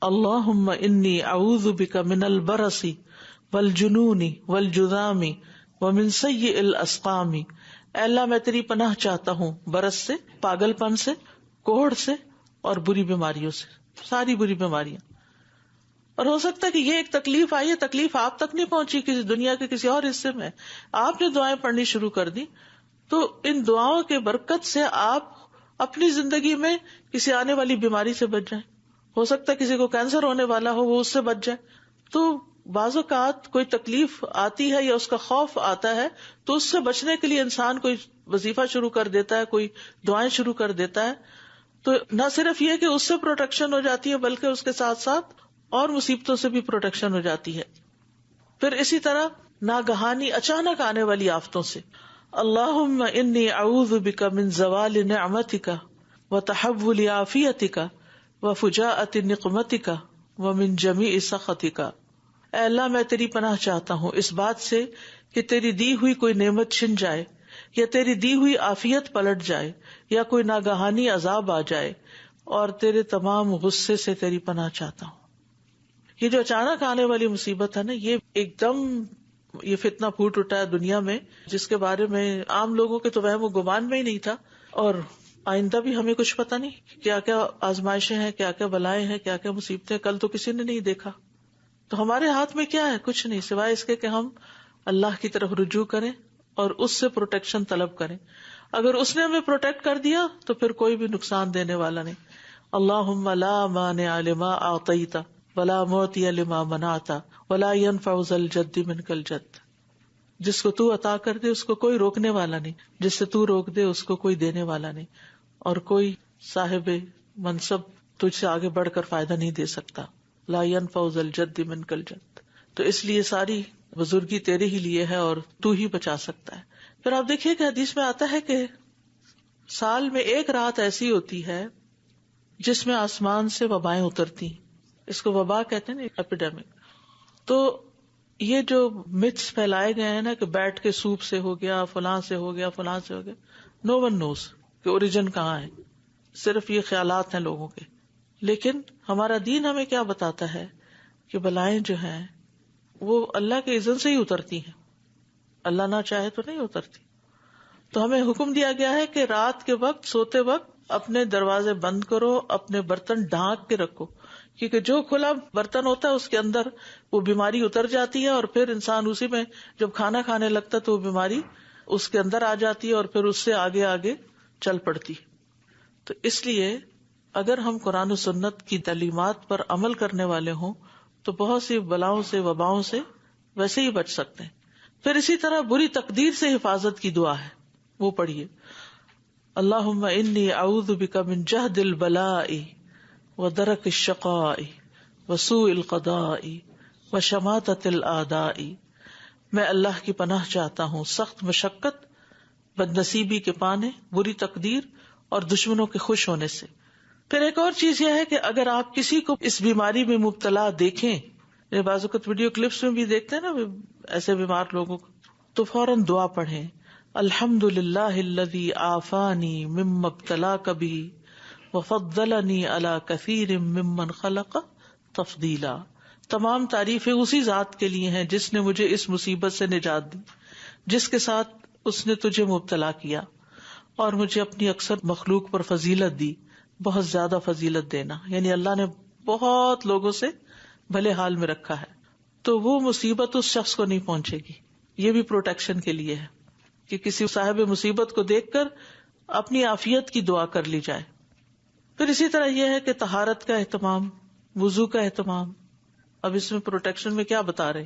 اللہم انی اعوذ بک من البرص والجنون والجذام ومن سیئ الاسقام. اے اللہ میں تیری پناہ چاہتا ہوں برس سے، پاگل پن سے، کوڑھ سے اور بری بیماریوں سے، ساری بری بیماریاں. اور ہو سکتا ہے کہ یہ ایک تکلیف آئی ہے، تکلیف آپ تک نہیں پہنچی، کسی دنیا کے کسی اور حصے میں، آپ نے دعائیں پڑھنی شروع کر دی تو ان دعاؤں کے برکت سے آپ اپنی زندگی میں کسی آنے والی بیماری سے بچ جائیں. ہو سکتا ہے کسی کو کینسر ہونے والا ہو، وہ اس سے بچ جائے. تو بعض اوقات کوئی تکلیف آتی ہے یا اس کا خوف آتا ہے تو اس سے بچنے کے لیے انسان کوئی وظیفہ شروع کر دیتا ہے، کوئی دعائیں شروع کر دیتا ہے. تو نہ صرف یہ کہ اس سے پروٹیکشن ہو جاتی ہے بلکہ اس کے ساتھ ساتھ اور مصیبتوں سے بھی پروٹیکشن ہو جاتی ہے. پھر اسی طرح ناگہانی اچانک آنے والی آفتوں سے، اللہم انی اعوذ بک من زوال نعمتک وتحول عافیتک وفجاءۃ نقمتک ومن جمیع سخطک. اے اللہ میں تیری پناہ چاہتا ہوں اس بات سے کہ تیری دی ہوئی کوئی نعمت چھن جائے یا تیری دی ہوئی عافیت پلٹ جائے یا کوئی ناگہانی عذاب آ جائے، اور تیرے تمام غصے سے تیری پناہ چاہتا ہوں. یہ جو اچانک آنے والی مصیبت ہے نا، یہ ایک دم یہ فتنہ پھوٹ اٹھا ہے دنیا میں، جس کے بارے میں عام لوگوں کے تو وہم و گمان میں ہی نہیں تھا، اور آئندہ بھی ہمیں کچھ پتہ نہیں کیا کیا آزمائشیں ہیں، کیا کیا بلائیں ہیں، کیا کیا مصیبتیں، کل تو کسی نے نہیں دیکھا. تو ہمارے ہاتھ میں کیا ہے؟ کچھ نہیں سوائے اس کے کہ ہم اللہ کی طرف رجوع کریں اور اس سے پروٹیکشن طلب کریں. اگر اس نے ہمیں پروٹیکٹ کر دیا تو پھر کوئی بھی نقصان دینے والا نہیں. اللہم لا مانع لما اعطیت ولا معطی لما منعت ولا ينفع ذا الجد منک الجد. جس کو تو عطا کر دے اس کو کوئی روکنے والا نہیں، جس سے تو روک دے اس کو کوئی دینے والا نہیں، اور کوئی صاحب منصب تجھ سے آگے بڑھ کر فائدہ نہیں دے سکتا. لا ينفع ذا الجد منک الجد. تو اس لیے ساری بزرگی تیرے ہی لیے ہے اور تو ہی بچا سکتا ہے. پھر آپ دیکھیے کہ حدیث میں آتا ہے کہ سال میں ایک رات ایسی ہوتی ہے جس میں آسمان سے وبائیں اترتی. اس کو وبا کہتے ہیں نا، ایپیڈیمک. تو یہ جو متس پھیلائے گئے ہیں نا کہ بیٹھ کے سوپ سے ہو گیا، فلاں سے ہو گیا، فلاں سے ہو گیا، نو ون نوز کہ اوریجن کہاں ہے. صرف یہ خیالات ہیں لوگوں کے. لیکن ہمارا دین ہمیں کیا بتاتا ہے کہ بلائیں جو ہیں وہ اللہ کے اذن سے ہی اترتی ہیں، اللہ نہ چاہے تو نہیں اترتی. تو ہمیں حکم دیا گیا ہے کہ رات کے وقت سوتے وقت اپنے دروازے بند کرو، اپنے برتن ڈھانک کے رکھو، کیونکہ جو کھلا برتن ہوتا ہے اس کے اندر وہ بیماری اتر جاتی ہے، اور پھر انسان اسی میں جب کھانا کھانے لگتا ہے تو وہ بیماری اس کے اندر آ جاتی ہے اور پھر اس سے آگے آگے چل پڑتی. تو اس لیے اگر ہم قرآن و سنت کی تعلیمات پر عمل کرنے والے ہوں تو بہت سی بلاؤں سے وباؤں سے ویسے ہی بچ سکتے ہیں. پھر اسی طرح بری تقدیر سے حفاظت کی دعا ہے، وہ پڑھیے. اللہم انی اعوذ بک من جہد البلاء ودرک الشقاء وسوء القضاء وشماتۃ الاعداء. میں اللہ کی پناہ چاہتا ہوں سخت مشقت، بد نصیبی کے پانے، بری تقدیر اور دشمنوں کے خوش ہونے سے. پھر ایک اور چیز یہ ہے کہ اگر آپ کسی کو اس بیماری میں مبتلا دیکھیں، بعض اوقات ویڈیو کلپس میں بھی دیکھتے ہیں نا ایسے بیمار لوگوں کو، تو فوراً دعا پڑھیں، الحمد للہ الذی عافانی مما ابتلاک بہ وفضلنی علی کثیر ممن خلق تفضیلا. تمام تعریفیں اسی ذات کے لیے ہیں جس نے مجھے اس مصیبت سے نجات دی جس کے ساتھ اس نے تجھے مبتلا کیا، اور مجھے اپنی اکثر مخلوق پر فضیلت دی، بہت زیادہ فضیلت دینا، یعنی اللہ نے بہت لوگوں سے بھلے حال میں رکھا ہے تو وہ مصیبت اس شخص کو نہیں پہنچے گی. یہ بھی پروٹیکشن کے لیے ہے کہ کسی صاحب مصیبت کو دیکھ کر اپنی عافیت کی دعا کر لی جائے. پھر اسی طرح یہ ہے کہ طہارت کا اہتمام، وضو کا اہتمام. اب اس میں پروٹیکشن میں کیا بتا رہے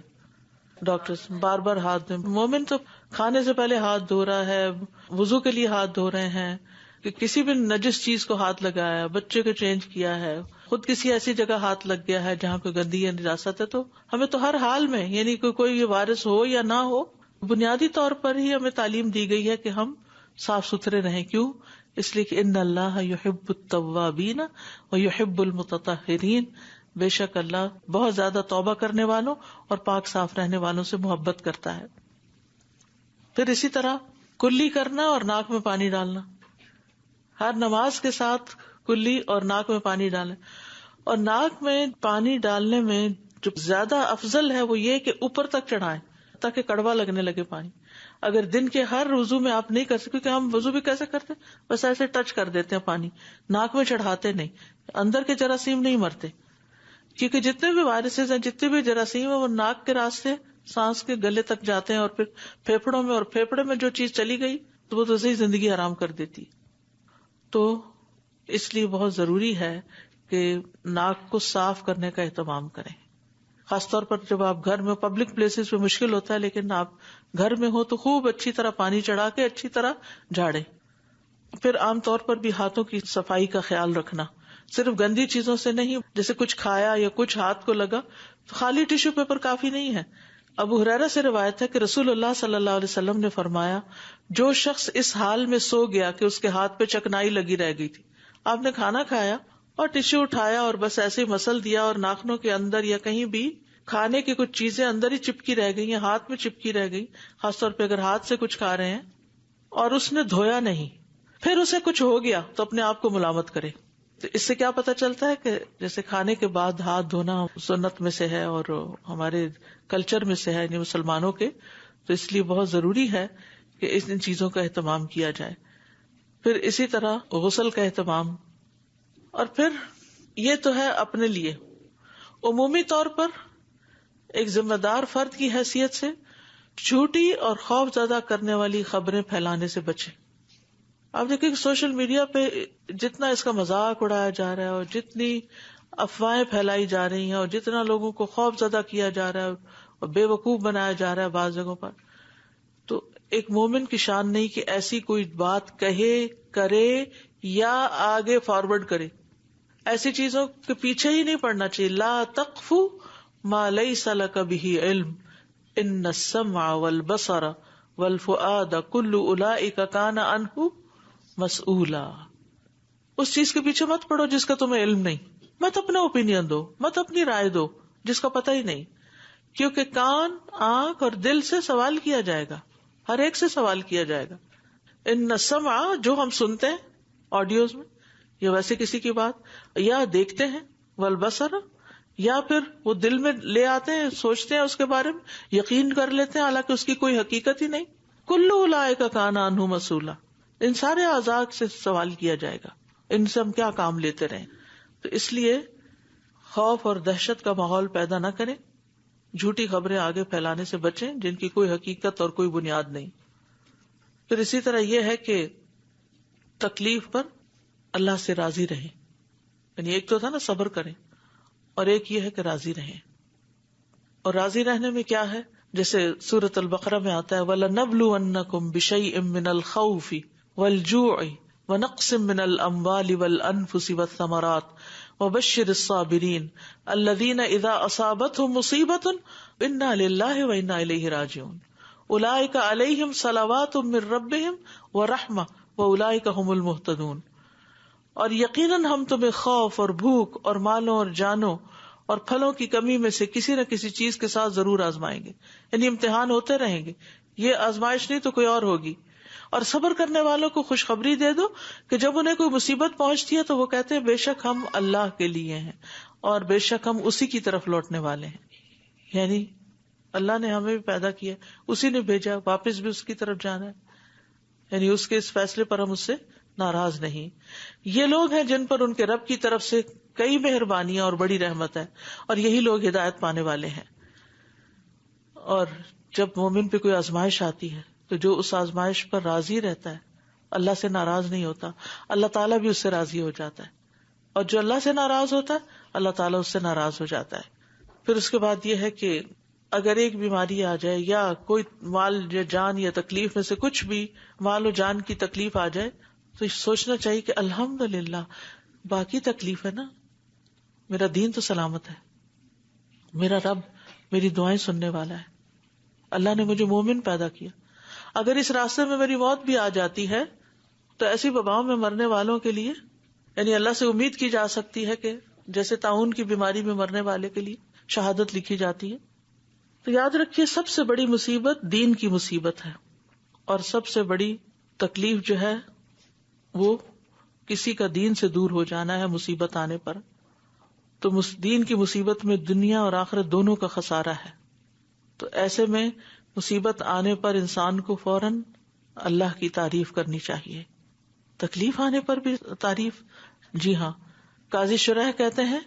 ڈاکٹرز؟ بار بار ہاتھ دھویں. مومن تو کھانے سے پہلے ہاتھ دھو رہا ہے، وضو کے لیے ہاتھ دھو رہے ہیں، کہ کسی بھی نجس چیز کو ہاتھ لگایا، بچے کو چینج کیا ہے، خود کسی ایسی جگہ ہاتھ لگ گیا ہے جہاں کوئی گندی یا نجاست ہے، تو ہمیں تو ہر حال میں، یعنی کوئی یہ وائرس ہو یا نہ ہو، بنیادی طور پر ہی ہمیں تعلیم دی گئی ہے کہ ہم صاف ستھرے رہیں. کیوں؟ اس لیے کہ ان اللہ یحب التوابین ویحب المتطہرین، بے شک اللہ بہت زیادہ توبہ کرنے والوں اور پاک صاف رہنے والوں سے محبت کرتا ہے. پھر اسی طرح کلی کرنا اور ناک میں پانی ڈالنا، ہر نماز کے ساتھ کلی اور ناک میں پانی ڈالیں. اور ناک میں پانی ڈالنے میں جو زیادہ افضل ہے وہ یہ کہ اوپر تک چڑھائیں تاکہ کڑوا لگنے لگے پانی. اگر دن کے ہر وضو میں آپ نہیں کر سکتے، کیونکہ ہم وضو بھی کیسے کرتے ہیں، بس ایسے ٹچ کر دیتے ہیں پانی، ناک میں چڑھاتے نہیں، اندر کے جراثیم نہیں مرتے، کیونکہ جتنے بھی وائرسز ہیں، جتنے بھی جراثیم ہیں، وہ ناک کے راستے سانس کے گلے تک جاتے ہیں اور پھر پھیپھڑوں میں، اور پھیپھڑے میں جو چیز چلی گئی تو وہ تو صحیح زندگی حرام کر دیتی. تو اس لیے بہت ضروری ہے کہ ناک کو صاف کرنے کا اہتمام کریں، خاص طور پر جب آپ گھر میں، پبلک پلیسز پہ مشکل ہوتا ہے، لیکن آپ گھر میں ہو تو خوب اچھی طرح پانی چڑھا کے اچھی طرح جھاڑیں. پھر عام طور پر بھی ہاتھوں کی صفائی کا خیال رکھنا، صرف گندی چیزوں سے نہیں، جیسے کچھ کھایا یا کچھ ہاتھ کو لگا تو خالی ٹیشو پیپر کافی نہیں ہے. ابو ہریرہ سے روایت ہے کہ رسول اللہ صلی اللہ علیہ وسلم نے فرمایا، جو شخص اس حال میں سو گیا کہ اس کے ہاتھ پہ چکنائی لگی رہ گئی تھی، آپ نے کھانا کھایا اور ٹیشو اٹھایا اور بس ایسے ہی مسل دیا اور ناخنوں کے اندر یا کہیں بھی کھانے کی کچھ چیزیں اندر ہی چپکی رہ گئی یا ہاتھ میں چپکی رہ گئی، خاص طور پہ اگر ہاتھ سے کچھ کھا رہے ہیں اور اس نے دھویا نہیں، پھر اسے کچھ ہو گیا تو اپنے آپ کو ملامت کرے. تو اس سے کیا پتہ چلتا ہے کہ جیسے کھانے کے بعد ہاتھ دھونا سنت میں سے ہے اور ہمارے کلچر میں سے ہے، یعنی مسلمانوں کے، تو اس لیے بہت ضروری ہے کہ ان چیزوں کا اہتمام کیا جائے. پھر اسی طرح غسل کا اہتمام. اور پھر یہ تو ہے اپنے لیے، عمومی طور پر ایک ذمہ دار فرد کی حیثیت سے جھوٹی اور خوف زدہ کرنے والی خبریں پھیلانے سے بچیں. آپ دیکھیں کہ سوشل میڈیا پہ جتنا اس کا مذاق اڑایا جا رہا ہے اور جتنی افواہیں پھیلائی جا رہی ہیں اور جتنا لوگوں کو خوف زدہ کیا جا رہا ہے اور بے وقوف بنایا جا رہا ہے بعض جگہوں پر، تو ایک مومن کی شان نہیں کہ ایسی کوئی بات کہے، کرے یا آگے فارورڈ کرے. ایسی چیزوں کے پیچھے ہی نہیں پڑنا چاہیے. لا تقف ما لیس لک بہ علم ان السمع والبصر والفؤاد کل اولئک کان عنہ مسئولا. اس چیز کے پیچھے مت پڑو جس کا تمہیں علم نہیں، مت اپنا اوپینین دو، مت اپنی رائے دو جس کا پتہ ہی نہیں، کیونکہ کان، آنکھ اور دل سے سوال کیا جائے گا، ہر ایک سے سوال کیا جائے گا. ان السمع، جو ہم سنتے ہیں آڈیوز میں یا ویسے کسی کی بات یا دیکھتے ہیں، والبصر، یا پھر وہ دل میں لے آتے ہیں، سوچتے ہیں اس کے بارے میں، یقین کر لیتے ہیں حالانکہ اس کی کوئی حقیقت ہی نہیں. کل اولئک کان عنہ مسئولا. ان سارے اعضاء سے سوال کیا جائے گا، ان سے ہم کیا کام لیتے رہے. تو اس لیے خوف اور دہشت کا ماحول پیدا نہ کریں، جھوٹی خبریں آگے پھیلانے سے بچیں جن کی کوئی حقیقت اور کوئی بنیاد نہیں. پھر اسی طرح یہ ہے کہ تکلیف پر اللہ سے راضی رہیں. یعنی ایک تو تھا نا صبر کریں، اور ایک یہ ہے کہ راضی رہیں. اور راضی رہنے میں کیا ہے؟ جیسے سورۃ البقرہ میں آتا ہے وَلَنَبْلُوَنَّكُمْ بِشَيْءٍ مِّنَ الْخَوْفِ وَالْجُوعِ وَنَقْصٍ مِّنَ الْأَمْوَالِ وَالْأَنفُسِ وَالثَّمَرَاتِ وَبَشِّرِ الصَّابِرِينَ الَّذِينَ إِذَا أَصَابَتْهُمْ مُصِيبَةٌ إِنَّا لِلَّهِ وَإِنَّا إِلَيْهِ رَاجِعُونَ أُولَٰئِكَ عَلَيْهِمْ صَلَوَاتٌ مِّن رَّبِّهِمْ وَرَحْمَةٌ وَأُولَٰئِكَ هُمُ الْمُهْتَدُونَ. اور یقیناً ہم تمہیں خوف اور بھوک اور مالوں اور جانوں اور پھلوں کی کمی میں سے کسی نہ کسی چیز کے ساتھ ضرور آزمائیں گے. یعنی امتحان ہوتے رہیں گے، یہ آزمائش نہیں تو کوئی اور ہوگی. اور صبر کرنے والوں کو خوشخبری دے دو کہ جب انہیں کوئی مصیبت پہنچتی ہے تو وہ کہتے ہیں بے شک ہم اللہ کے لیے ہیں اور بے شک ہم اسی کی طرف لوٹنے والے ہیں. یعنی اللہ نے ہمیں بھی پیدا کیا، اسی نے بھیجا، واپس بھی اس کی طرف جانا ہے. یعنی اس کے اس فیصلے پر ہم اس سے ناراض نہیں. یہ لوگ ہیں جن پر ان کے رب کی طرف سے کئی مہربانیاں اور بڑی رحمت ہے، اور یہی لوگ ہدایت پانے والے ہیں. اور جب مومن پہ کوئی آزمائش آتی ہے تو جو اس آزمائش پر راضی رہتا ہے، اللہ سے ناراض نہیں ہوتا، اللہ تعالیٰ بھی اس سے راضی ہو جاتا ہے. اور جو اللہ سے ناراض ہوتا ہے، اللہ تعالیٰ اس سے ناراض ہو جاتا ہے. پھر اس کے بعد یہ ہے کہ اگر ایک بیماری آ جائے یا کوئی مال یا جان یا تکلیف میں سے کچھ بھی مال و جان کی تکلیف آ جائے تو سوچنا چاہیے کہ الحمدللہ باقی تکلیف ہے نا، میرا دین تو سلامت ہے، میرا رب میری دعائیں سننے والا ہے، اللہ نے مجھے مومن پیدا کیا. اگر اس راستے میں میری موت بھی آ جاتی ہے تو ایسی وباؤں میں مرنے والوں کے لیے یعنی اللہ سے امید کی جا سکتی ہے کہ جیسے طاعون کی بیماری میں مرنے والے کے لیے شہادت لکھی جاتی ہے. تو یاد رکھیے سب سے بڑی مصیبت دین کی مصیبت ہے، اور سب سے بڑی تکلیف جو ہے وہ کسی کا دین سے دور ہو جانا ہے مصیبت آنے پر. تو دین کی مصیبت میں دنیا اور آخرت دونوں کا خسارہ ہے. تو ایسے میں مصیبت آنے پر انسان کو فوراً اللہ کی تعریف کرنی چاہیے. تکلیف آنے پر بھی تعریف. جی ہاں، قاضی شرح کہتے ہیں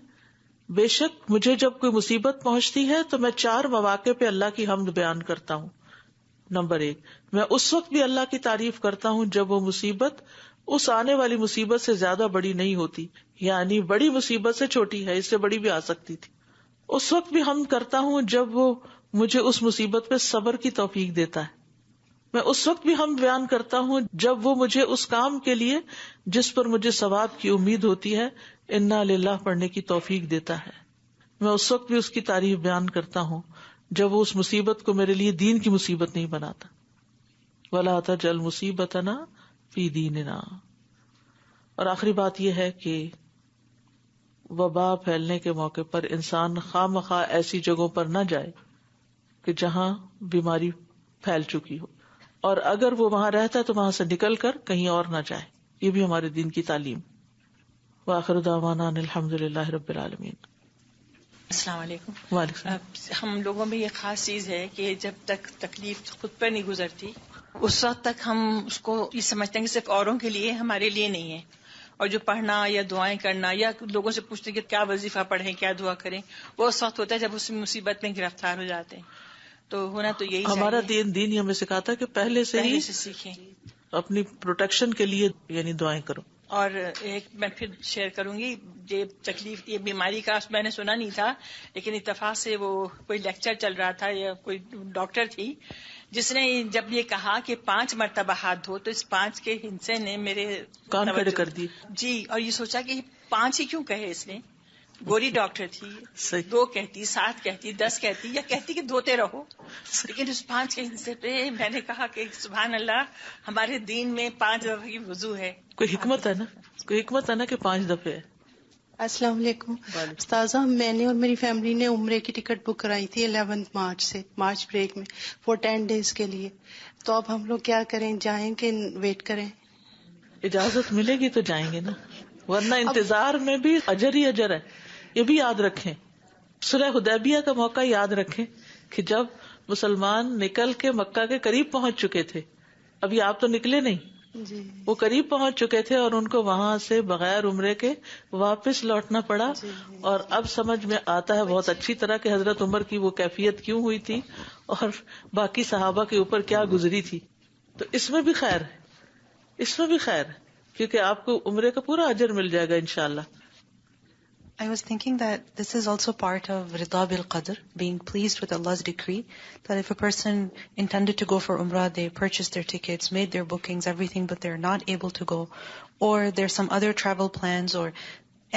بے شک مجھے جب کوئی مصیبت پہنچتی ہے تو میں 4 مواقع پہ اللہ کی حمد بیان کرتا ہوں. نمبر 1، میں اس وقت بھی اللہ کی تعریف کرتا ہوں جب وہ مصیبت اس آنے والی مصیبت سے زیادہ بڑی نہیں ہوتی، یعنی بڑی مصیبت سے چھوٹی ہے، اس سے بڑی بھی آ سکتی تھی. اس وقت بھی حمد کرتا ہوں جب وہ مجھے اس مصیبت پہ صبر کی توفیق دیتا ہے. میں اس وقت بھی حمد بیان کرتا ہوں جب وہ مجھے اس کام کے لیے جس پر مجھے ثواب کی امید ہوتی ہے انا للہ پڑھنے کی توفیق دیتا ہے. میں اس وقت بھی اس کی تعریف بیان کرتا ہوں جب وہ اس مصیبت کو میرے لیے دین کی مصیبت نہیں بناتا. وَلَا تَجْعَلْ مُصِيبَتَنَا فِي دِينِنَا. اور آخری بات یہ ہے کہ وبا پھیلنے کے موقع پر انسان خواہ مخواہ ایسی جگہوں پر نہ جائے کہ جہاں بیماری پھیل چکی ہو، اور اگر وہ وہاں رہتا ہے تو وہاں سے نکل کر کہیں اور نہ جائے. یہ بھی ہمارے دین کی تعلیم. وآخر دعوانا ان الحمدللہ رب العالمین. السلام علیکم. وعلیکم. ہم لوگوں میں یہ خاص چیز ہے کہ جب تک تکلیف خود پر نہیں گزرتی اس وقت تک ہم اس کو یہ سمجھتے ہیں کہ صرف اوروں کے لیے، ہمارے لیے نہیں ہے. اور جو پڑھنا یا دعائیں کرنا یا لوگوں سے پوچھتے کہ کیا وظیفہ پڑھیں، کیا دعا کریں، وہ اس وقت ہوتا ہے جب اس مصیبت میں گرفتار ہو جاتے ہیں. تو ہونا تو یہی ہمارا چاہیے. دین ہی ہمیں سکھاتا ہے کہ پہلے سے سیکھیں اپنی پروٹیکشن کے لیے یعنی دعائیں کرو. اور ایک میں پھر شیئر کروں گی، یہ تکلیف یہ بیماری کا میں نے سنا نہیں تھا، لیکن اتفاق سے وہ کوئی لیکچر چل رہا تھا یا کوئی ڈاکٹر تھی جس نے جب یہ کہا کہ 5 مرتبہ ہاتھ دھو تو اس 5 کے ہنسے نے میرے کان کھڑے کر دی. جی، اور یہ سوچا کہ 5 ہی کیوں کہے اس نے. گوری ڈاکٹر تھی، 2 کہتی، 7 کہتی، 10 کہتی، یا کہتی کہ دھوتے رہو، لیکن اس 5 کے حصے پہ میں نے کہا کہ سبحان اللہ، ہمارے دین میں 5 دفعہ کی وضو ہے. کوئی حکمت ہے نا، کوئی حکمت ہے نا کہ 5 دفعے ہے. السلام علیکم استاذہ. میں نے اور میری فیملی نے عمرے کی ٹکٹ بک کرائی تھی 11 مارچ سے، مارچ بریک میں فور 10 ڈیز کے لیے. تو اب ہم لوگ کیا کریں، جائیں کہ ویٹ کریں؟ اجازت ملے گی تو جائیں گے نا، ورنہ انتظار میں بھی اجر ہی اجر ہے. یہ بھی یاد رکھیں، صلح حدیبیہ کا موقع یاد رکھیں کہ جب مسلمان نکل کے مکہ کے قریب پہنچ چکے تھے، ابھی آپ تو نکلے نہیں جی، وہ قریب پہنچ چکے تھے اور ان کو وہاں سے بغیر عمرے کے واپس لوٹنا پڑا. جی. اور اب سمجھ میں آتا ہے بہت اچھی طرح کہ حضرت عمر کی وہ کیفیت کیوں ہوئی تھی اور باقی صحابہ کے اوپر کیا گزری تھی. تو اس میں بھی خیر ہے، اس میں بھی خیر ہے، کیونکہ آپ کو عمرے کا پورا اجر مل جائے گا انشاءاللہ. I was thinking that this is also part of Rida bil Qadr, being pleased with Allah's decree, that if a person intended to go for Umrah, they purchased their tickets, made their bookings, everything, but they're not able to go, or there's some other travel plans or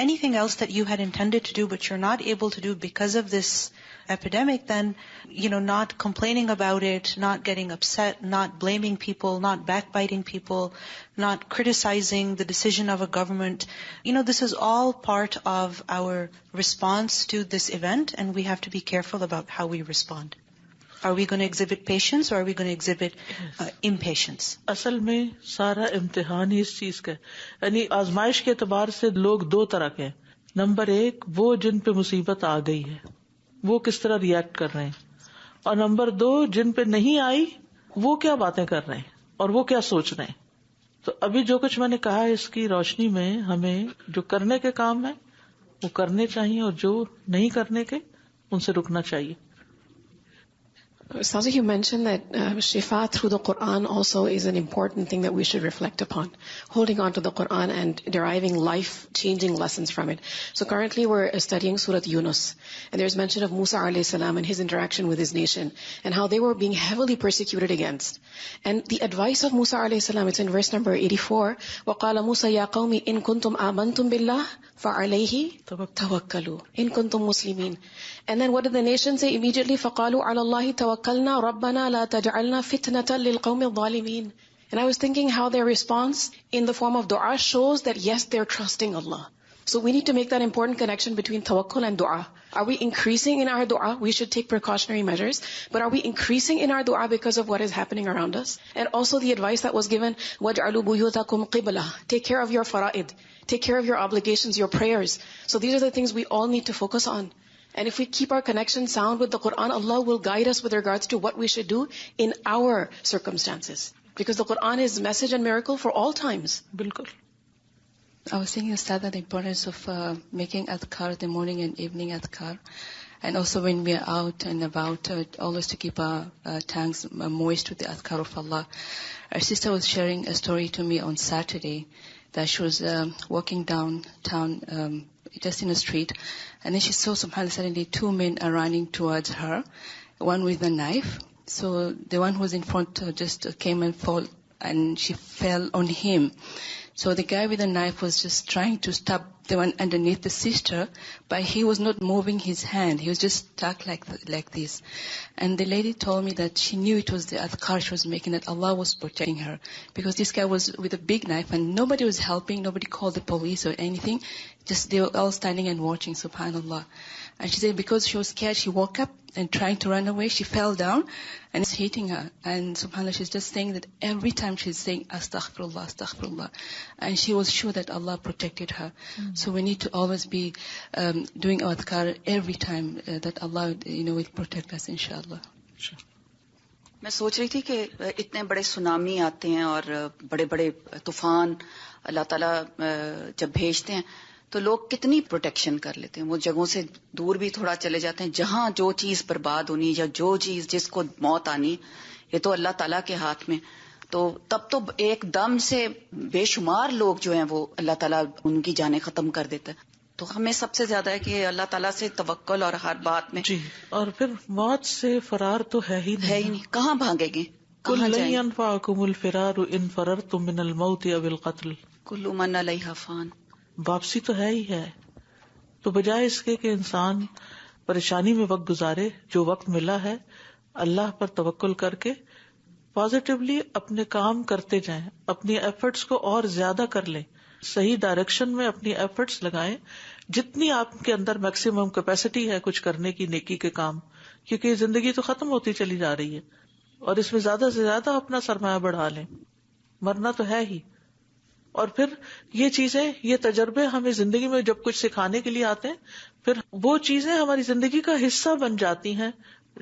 anything else that you had intended to do but you're not able to do because of this epidemic, then, not complaining about it, not getting upset, not blaming people, not backbiting people, not criticizing the decision of a government. This is all part of our response to this event, and we have to be careful about how we respond. Are we going to exhibit patience or are we going to exhibit impatience? اصل میں سارا امتحان ہی اس چیز کا ہے، یعنی آزمائش کے اعتبار سے لوگ دو طرح کے ہیں. نمبر ایک، وہ جن پہ مصیبت آ گئی ہے وہ کس طرح ریئیکٹ کر رہے ہیں، اور نمبر دو، جن پہ نہیں آئی وہ کیا باتیں کر رہے ہیں اور وہ کیا سوچ رہے ہیں. تو ابھی جو کچھ میں نے کہا ہے اس کی روشنی میں ہمیں جو کرنے کے کام ہیں وہ کرنے چاہیے اور جو نہیں کرنے کے ان سے رکنا چاہیے. Sazi, you mentioned that shifa through the Quran also is an important thing that we should reflect upon, holding on to the Quran and deriving life-changing lessons from it. So currently we're studying Surah Yunus, and there's mention of Musa alayhi salam and his interaction with his nation, and how they were being heavily persecuted against. And the advice of Musa alayhi salam, it's in verse number 84, وَقَالَ مُوسَى يَا قَوْمِ إِن كُنْتُمْ آمَنْتُمْ بِاللَّهِ فَعَلَيْهِ تَوَكَّلُوا إِن كُنْتُمْ مُسْلِمِينَ. And then what did the nation say immediately? فَقَالُوا عَلَى اللَّهِ تَوَكَّلْنَا رَبَّنَا لَا تَجْعَلْنَا فِتْنَةً لِلْقَوْمِ الظَّالِمِينَ. And I was thinking how their response in the form of dua shows that yes, they're trusting Allah. So we need to make that important connection between tawakkul and dua. Are we increasing in our dua? We should take precautionary measures. But are we increasing in our dua because of what is happening around us? And also the advice that was given, وَاجْعَلُوا بُيُوتَكُمْ قِبْلَةً. Take care of your fara'id. Take care of your obligations, your prayers. So these are the things we all need to focus on. And if we keep our connection sound with the Quran, Allah will guide us with regards to what we should do in our circumstances. Because the Quran is message and miracle for all times. بالکل. I was thinking, Ustad, the importance of making adhkar, the morning and evening adhkar. And also when we are out and about, always to keep our tongues moist with the adhkar of Allah. Our sister was sharing a story to me on Saturday that she was walking downtown, just in the street, and then she saw, subhanAllah, suddenly two men are running towards her, one with a knife. So the one who was in front just came and fall, and she fell on him. So the guy with the knife was just trying to stop the one underneath the sister, but he was not moving his hand. He was just stuck like this. And the lady told me that she knew it was the adhkar she was making, that Allah was protecting her. Because this guy was with a big knife and nobody was helping, nobody called the police or anything. Just they were all standing and watching, subhanAllah. And she said because she was scared, she woke up and trying to run away, she fell down and it's hitting her. And subhanAllah, she's just saying that every time she's saying astaghfirullah, astaghfirullah. And she was sure that Allah protected her. So we need to always be doing our adhkar every time that Allah will protect us, inshallah. میں سوچ رہی تھی کہ اتنے بڑے tsunami آتے ہیں اور بڑے بڑے طوفان اللہ تعالیٰ جب بھیجتے ہیں تو لوگ کتنی پروٹیکشن کر لیتے ہیں. وہ جگہوں سے دور بھی تھوڑا چلے جاتے ہیں جہاں جو چیز برباد ہونی یا جو چیز جس کو موت آنی یہ تو اللہ تعالیٰ کے ہاتھ میں. تو تب تو ایک دم سے بے شمار لوگ جو ہیں وہ اللہ تعالیٰ ان کی جانیں ختم کر دیتا ہے. تو ہمیں سب سے زیادہ ہے کہ اللہ تعالیٰ سے توکل اور ہر بات میں. جی، اور پھر موت سے فرار تو ہے ہی نہیں. کہاں بھاگیں گے؟ قُلْ لَن يَنْفَعَكُمُ الْفِرَارُ إِنْ فَرَرْتُم مِّنَ الْمَوْتِ أَوِ الْقَتْلِ. كُلُّ مَنْ عَلَيْهَا فَانٍ. واپسی تو ہے ہی ہے. تو بجائے اس کے کہ انسان پریشانی میں وقت گزارے، جو وقت ملا ہے اللہ پر توکل کر کے پازیٹیولی اپنے کام کرتے جائیں، اپنی ایفرٹس کو اور زیادہ کر لیں، صحیح ڈائریکشن میں اپنی ایفرٹس لگائیں جتنی آپ کے اندر میکسیمم کیپیسٹی ہے کچھ کرنے کی، نیکی کے کام. کیونکہ زندگی تو ختم ہوتی چلی جا رہی ہے اور اس میں زیادہ سے زیادہ اپنا سرمایہ بڑھا لیں. مرنا تو ہے ہی. اور پھر یہ چیزیں، یہ تجربے ہمیں زندگی میں جب کچھ سکھانے کے لیے آتے ہیں، پھر وہ چیزیں ہماری زندگی کا حصہ بن جاتی ہیں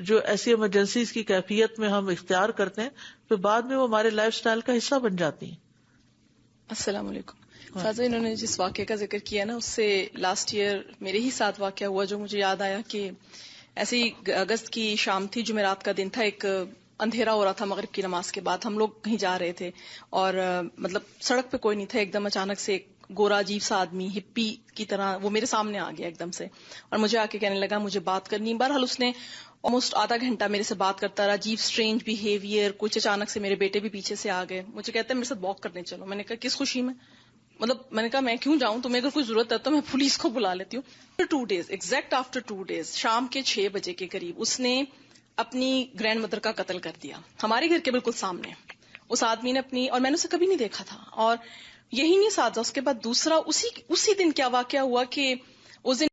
جو ایسی ایمرجنسیز کی کیفیت میں ہم اختیار کرتے ہیں، پھر بعد میں وہ ہمارے لائف سٹائل کا حصہ بن جاتی ہیں. السلام علیکم. فاضل، انہوں نے جس واقعے کا ذکر کیا نا، اس سے لاسٹ ایئر میرے ہی ساتھ واقعہ ہوا جو مجھے یاد آیا کہ ایسے ہی اگست کی شام تھی، جمعرات کا دن تھا، ایک اندھیرا ہو رہا تھا مغرب کی نماز کے بعد. ہم لوگ کہیں جا رہے تھے اور مطلب سڑک پہ کوئی نہیں تھا. ایک دم اچانک سے ایک گورا عجیب سا آدمی ہپی کی طرح وہ میرے سامنے آ گیا ایک دم سے اور مجھے آ کے کہنے لگا مجھے بات کرنی. بہرحال اس نے آلموسٹ آدھا گھنٹہ میرے سے بات کرتا رہا, عجیب اسٹرینج بیہیویئر. کچھ اچانک سے میرے بیٹے بھی پیچھے سے آ گئے, مجھے کہتے ہیں میرے ساتھ واک کرنے چلو. میں نے کہا کس خوشی میں, مطلب میں نے کہا میں کیوں جاؤں, تمہیں اگر کوئی ضرورت ہے تو میں پولیس کو بلا لیتی ہوں. 2 days ایگزیکٹ آفٹر 2 days شام کے 6 بجے کے قریب اس نے اپنی گرینڈ مدر کا قتل کر دیا ہمارے گھر کے بالکل سامنے. اس آدمی نے اپنی, اور میں نے اسے کبھی نہیں دیکھا تھا, اور یہی نہیں ساتھ اس کے بعد دوسرا اسی دن کیا واقعہ ہوا کہ اس دن